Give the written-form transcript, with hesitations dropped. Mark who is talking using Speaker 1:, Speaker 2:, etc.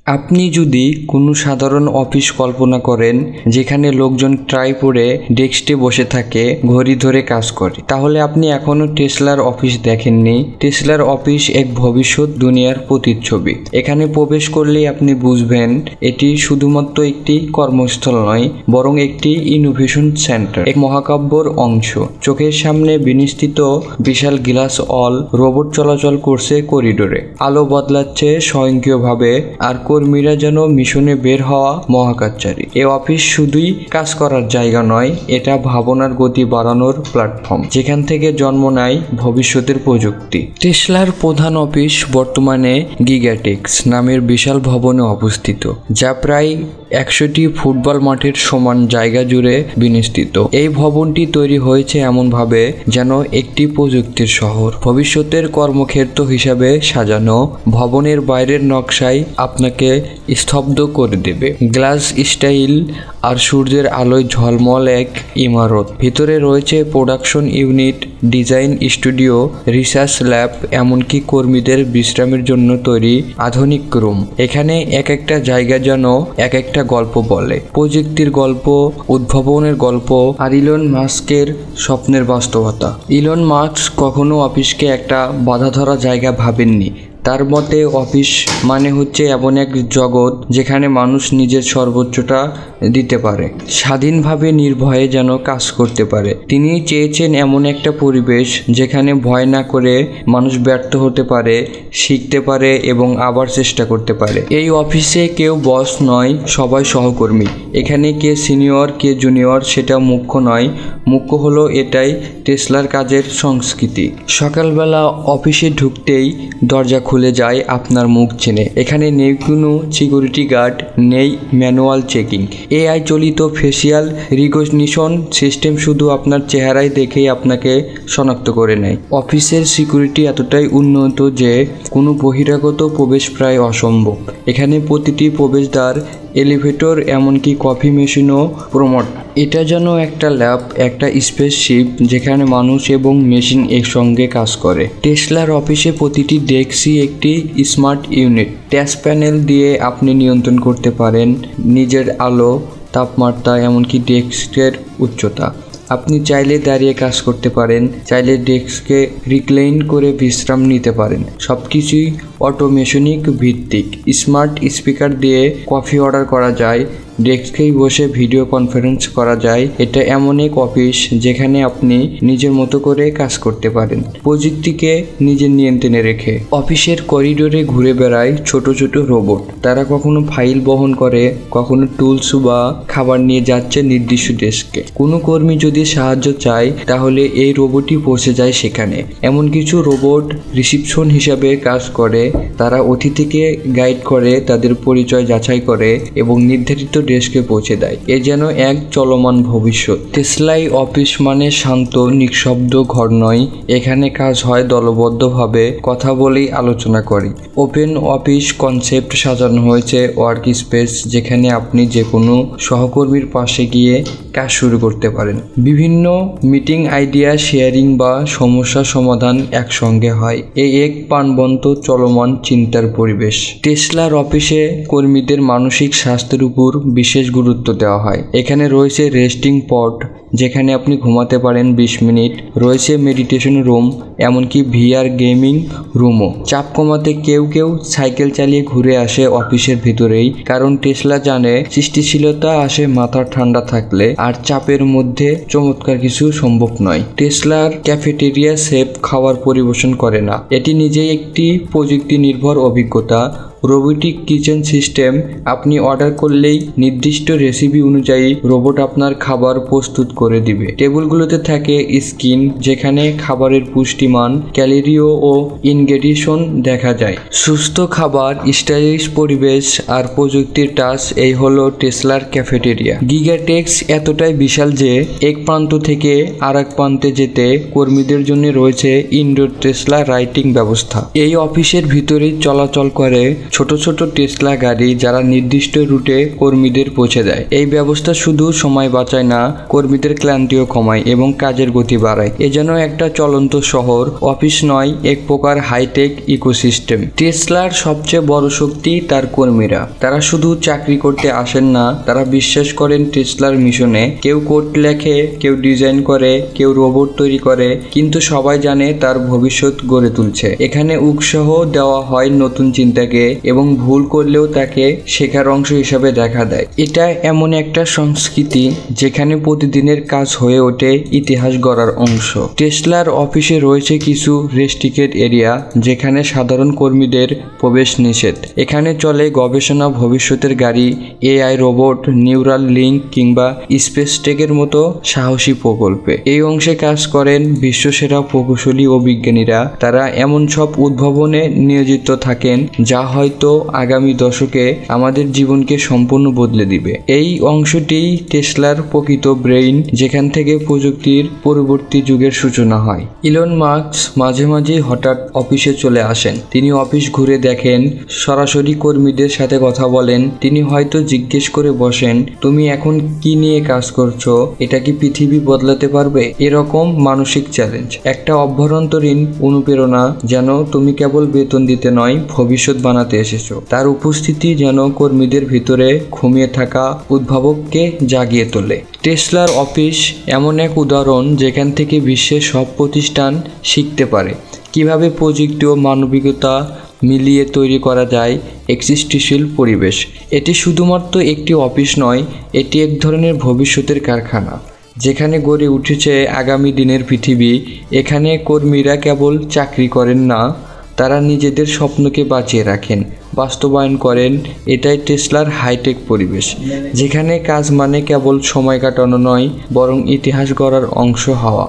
Speaker 1: আপনি যদি কোনো সাধারণ অফিস কল্পনা করেন যেখানে লোকজন ট্রাই পরে ডেস্কে বসে থাকে, ঘড়ি ধরে কাজ করে, তাহলে আপনি এখনো টেসলার অফিস দেখেননি। টেসলার অফিস এক ভবিষ্যৎ দুনিয়ার প্রতিচ্ছবি। এখানে প্রবেশ করলেই আপনি বুঝবেন এটি শুধুমাত্র একটি কর্মস্থল নয়, বরং একটি ইনোভেশন সেন্টার, এক মহাকাব্যর অংশ। চোখের সামনে বিনিস্থিত বিশাল গ্লাস অল, রোবট চলাচল করছে করিডোরে, আলো বদলাচ্ছে স্বয়ংক্রিয়ভাবে, আর কর্মীরা যেন মিশনে বের হওয়া মহাকাশচারী। এই অফিস শুধুই কাজ করার জায়গা নয়, এটা ভাবনার গতি বাড়ানোর প্ল্যাটফর্ম, যেখান থেকে জন্ম নেয় ভবিষ্যতের প্রযুক্তি। টেসলার প্রধান অফিস বর্তমানে গিগাটেক্স নামের বিশাল ভবনে অবস্থিত, যা প্রায় 100টি ফুটবল মাঠের সমান জায়গা জুড়ে বিস্তৃত। এই ভবনটি তৈরি হয়েছে এমনভাবে যেন একটি প্রযুক্তির শহর, ভবিষ্যতের কর্মক্ষেত্র হিসাবে সাজানো। ভবনের বাইরের নকশায় আপনাকে স্তব্ধ করে দেবে। গ্লাস স্টাইল আর সূর্যের আলোয় ঝলমল এক ইমারত। ভিতরে রয়েছে production unit, design studio, research lab, এমনকি কর্মীদের বিশ্রামের জন্য তৈরি আধুনিক রুম। এখানে এক একটা জায়গা যেন এক একটা গল্প বলে, প্রযুক্তির গল্প, উদ্ভাবনের গল্প, আর ইলন মাস্কের স্বপ্নের বাস্তবতা। ইলন মাস্ক কখনো অফিসকে একটা বাধা ধরা জায়গা ভাবেননি। তার মতে অফিস মানে হচ্ছে এমন এক জগৎ যেখানে মানুষ নিজের সর্বোচ্চটা দিতে পারে, স্বাধীনভাবে নির্ভয়ে যেন কাজ করতে পারে। তিনি চেয়েছেন এমন একটা পরিবেশ যেখানে ভয় না করে মানুষ ব্যর্থ হতে পারে, শিখতে পারে এবং আবার চেষ্টা করতে পারে। এই অফিসে কেউ বস নয়, সবাই সহকর্মী। এখানে কে সিনিয়র কে জুনিয়র সেটা মুখ্য নয়, মুখ্য হলো এটাই টেসলার কাজের সংস্কৃতি। সকালবেলা অফিসে ঢুকতেই দরজা খুলে যায় আপনার মুখ চেনে। এখানে নেই কোনো সিকিউরিটি গার্ড, নেই ম্যানুয়াল চেকিং। এআই চালিত ফেসিয়াল রিকগনিশন সিস্টেম শুধু আপনার চেহারায় দেখেই আপনাকে শনাক্ত করে নেয়। অফিসের সিকিউরিটি এতটাই উন্নত যে কোনো বহিরাগত প্রবেশ প্রায় অসম্ভব। এখানে প্রতিটি প্রবেশদ্বার, এলিভেটর, এমনকি কফি মেশিনও প্রমোট। এটা যেন একটা ল্যাব, একটা স্পেসশিপ যেখানে মানুষ এবং মেশিন একসঙ্গে কাজ করে। টেসলার অফিসে প্রতিটি ডেস্কই একটি স্মার্ট ইউনিট। টাচ প্যানেল দিয়ে আপনি নিয়ন্ত্রণ করতে পারেন নিজের আলো, তাপমাত্রা, এমনকি ডেস্কের উচ্চতা। আপনি চাইলে দাঁড়িয়ে কাজ করতে পারেন, চাইলে ডেস্কে রিক্লাইন করে বিশ্রাম নিতে পারেন। সব কিছুই অটোমেশনিক ভিত্তিক। স্মার্ট স্পিকার দিয়ে কফি অর্ডার করা যায়, ডেস্কেই বসে ভিডিও কনফারেন্স করা যায়। এটা এমন এক অফিস যেখানে আপনি নিজের মতো করে কাজ করতে পারেন, প্রযুক্তিকে নিজের নিয়ন্ত্রণে রেখে। অফিসের করিডোরে ঘুরে বেড়ায় ছোট ছোট রোবট। তারা কখনো ফাইল বহন করে, কখনো টুলস বা খাবার নিয়ে যাচ্ছে নির্দিষ্ট ডেস্কে। কোনো কর্মী যদি সাহায্য চায় তাহলে এই রোবটই পৌঁছে যায় সেখানে। এমন কিছু রোবট রিসিপশন হিসাবে কাজ করে, তারা অতিথিকে গাইড করে, তাদের পরিচয় যাচাই করে এবং নির্ধারিত ডেস্কে পৌঁছে দেয়। এ যেন এক চলমান ভবিষ্যৎ। টেসলাই অফিস মানে শান্ত নিঃশব্দ ঘর নয়, এখানে কাজ হয় দলবদ্ধভাবে, কথা বলেই আলোচনা করি। ওপেন অফিস কনসেপ্ট সাজানো হয়েছে ওয়ার্ক স্পেস, যেখানে আপনি যে কোনো সহকর্মীর পাশে গিয়ে কাজ শুরু করতে পারেন। বিভিন্ন মিটিং, আইডিয়া শেয়ারিং বা সমস্যা সমাধান একসঙ্গে হয়। এই এক প্রাণবন্ত চলমান চিন্তার পরিবেশ। টেসলার অফিসে কর্মীদের মানসিক স্বাস্থ্যের উপর বিশেষ গুরুত্ব দেওয়া হয়। এখানে রয়েছে রেস্টিং পড, যেখানে আপনি ঘুমাতে পারেন 20 মিনিট, রয়েছে মেডিটেশন রুম, এমনকি ভিআর গেমিং রুমও। চাপ কমাতে কেউ কেউ সাইকেল চালিয়ে ঘুরে আসে অফিসের ভিতরেই, কারণ টেসলা জানে সৃষ্টিশীলতা আসে মাথা ঠান্ডা থাকলে, আর চাপের মধ্যে চমৎকার কিছু সম্ভব নয়। টেসলার ক্যাফেটেরিয়া সেফ খাবার পরিবেশন করে না, এটি নিজেই একটি প্রযুক্তি নির্ভর অভিজ্ঞতা। রোবোটিক কিচেন সিস্টেম, আপনি অর্ডার করলেই নির্দিষ্ট রেসিপি অনুযায়ী রোবট আপনার খাবার প্রস্তুত করে দিবে। টেবিলগুলোতে থাকে স্ক্রিন, যেখানে খাবারের পুষ্টিমান, ক্যালোরি ও ইনগ্রেডিয়েন্টস দেখা যায়। সুস্থ খাবার, স্টাইলিশ পরিবেশ আর প্রযুক্তির টাচ, এই হলো টেসলার ক্যাফেটেরিয়া। গিগাটেক্স এতটাই বিশাল যে এক প্রান্ত থেকে আর এক প্রান্তে যেতে কর্মীদের জন্য রয়েছে ইনডোর টেসলা রাইটিং ব্যবস্থা। এই অফিসের ভিতরেই চলাচল করে ছোট ছোট টেসলা গাড়ি যারা নির্দিষ্ট রুটে কর্মীদের পৌঁছে দেয়। এই ব্যবস্থা শুধু সময় বাঁচায় না, কর্মীদের ক্লান্তিও কমায় এবং কাজের গতি বাড়ায়। এ যেন একটা চলন্ত শহর, অফিস নয়, এক প্রকার হাইটেক ইকোসিস্টেম। টেসলার সবচেয়ে বড় শক্তি তার কর্মীরা। তারা শুধু চাকরি করতে আসেন না, তারা বিশ্বাস করেন টেসলার মিশনে। কেউ কোড লেখে, কেউ ডিজাইন করে, কেউ রোবট তৈরি করে, কিন্তু সবাই জানে তার ভবিষ্যৎ গড়ে তুলছে। এখানে উৎসাহ দেওয়া হয় নতুন চিন্তাকে এবং ভুল করলেও তাকে শেখার অংশ হিসাবে দেখা দেয়। এটা এমন একটা সংস্কৃতি যেখানে প্রতিদিনের কাজ হয়ে ওঠে ইতিহাস গড়ার অংশ। টেসলার অফিসে রয়েছে কিছু রেস্ট্রিক্টেড এরিয়া যেখানে সাধারণ কর্মীদের প্রবেশ নিষেধ। এখানে চলে গবেষণা, ভবিষ্যতের গাড়ি, এআই, রোবট, নিউরাল লিঙ্ক কিংবা স্পেস টেকের মতো সাহসী প্রকল্পে। এই অংশে কাজ করেন বিশ্বসেরা প্রকৌশলী ও বিজ্ঞানীরা। তারা এমন সব উদ্ভাবনে নিয়োজিত থাকেন যা হয়তো আগামী দশকে আমাদের জীবনকে সম্পূর্ণ বদলে দিবে। এই অংশটি টেসলার প্রকৃত ব্রেইন, যেখান থেকে প্রযুক্তির পরবর্তী যুগের সূচনা হয়। ইলন মাস্ক মাঝে মাঝে হঠাৎ অফিসে চলে আসেন। তিনি অফিস ঘুরে দেখেন, সরাসরি কর্মীদের সাথে কথা বলেন। তিনি হয়তো জিজ্ঞেস করে বসেন, তুমি এখন কি নিয়ে কাজ করছো? এটা কি পৃথিবী বদলাতে পারবে? এরকম মানসিক চ্যালেঞ্জ, একটা অভ্যন্তরীণ অনুপ্রেরণা, যেন তুমি কেবল বেতন দিতে নয়, ভবিষ্যৎ বানাতে এসেছো। তার উপস্থিতি যেন কর্মীদের ভিতরে ঘুমিয়ে থাকা উদ্ভাবককে জাগিয়ে তোলে। টেসলার অফিস এমন এক উদাহরণ যেখান থেকে বিশ্বের সব প্রতিষ্ঠান শিখতে পারে কিভাবে প্রযুক্তি ও মানবিকতা মিলিয়ে তৈরি করা যায় এক সৃষ্টিশীল পরিবেশ। এটি শুধুমাত্র একটি অফিস নয়, এটি এক ধরনের ভবিষ্যতের কারখানা যেখানে গড়ে উঠেছে আগামী দিনের পৃথিবী। এখানে কর্মীরা কেবল চাকরি করেন না, তারা নিজেদের স্বপ্নকে বাঁচিয়ে রাখেন, বাস্তবায়ন করেন। এটাই টেসলার হাইটেক পরিবেশ, যেখানে কাজ মানে কেবল সময় কাটানো নয়, বরং ইতিহাস গড়ার অংশ হওয়া।